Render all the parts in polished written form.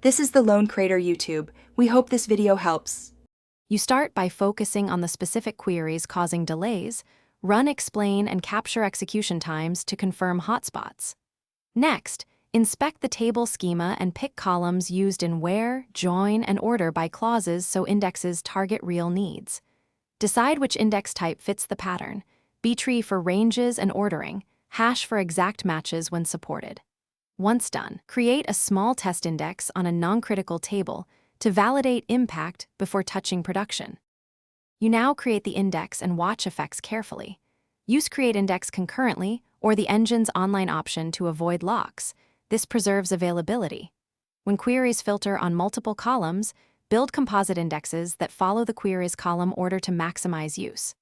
This is the Lone Creator YouTube. We hope this video helps. You start by focusing on the specific queries causing delays, run, explain, and capture execution times to confirm hotspots. Next, inspect the table schema and pick columns used in where, join, and order by clauses so indexes target real needs. Decide which index type fits the pattern: B-tree for ranges and ordering, hash for exact matches when supported. Once done, create a small test index on a non-critical table to validate impact before touching production. You now create the index and watch effects carefully. Use Create Index concurrently or the engine's online option to avoid locks. This preserves availability. When queries filter on multiple columns, build composite indexes that follow the query's column order to maximize use.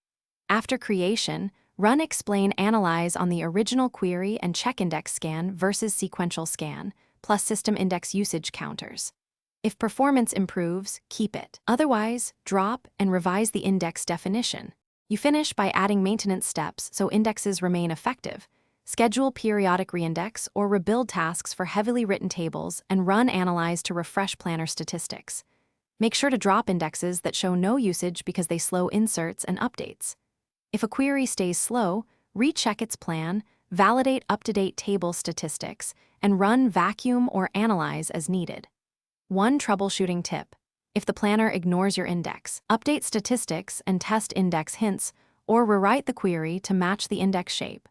After creation, run explain analyze on the original query and check index scan versus sequential scan, plus system index usage counters. If performance improves, keep it. Otherwise, drop and revise the index definition. You finish by adding maintenance steps so indexes remain effective. Schedule periodic reindex or rebuild tasks for heavily written tables and run analyze to refresh planner statistics. Make sure to drop indexes that show no usage because they slow inserts and updates. If a query stays slow, recheck its plan, validate up-to-date table statistics, and run vacuum or analyze as needed. One troubleshooting tip: if the planner ignores your index, update statistics and test index hints, or rewrite the query to match the index shape.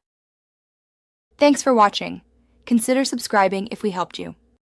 Thanks for watching. Consider subscribing if we helped you.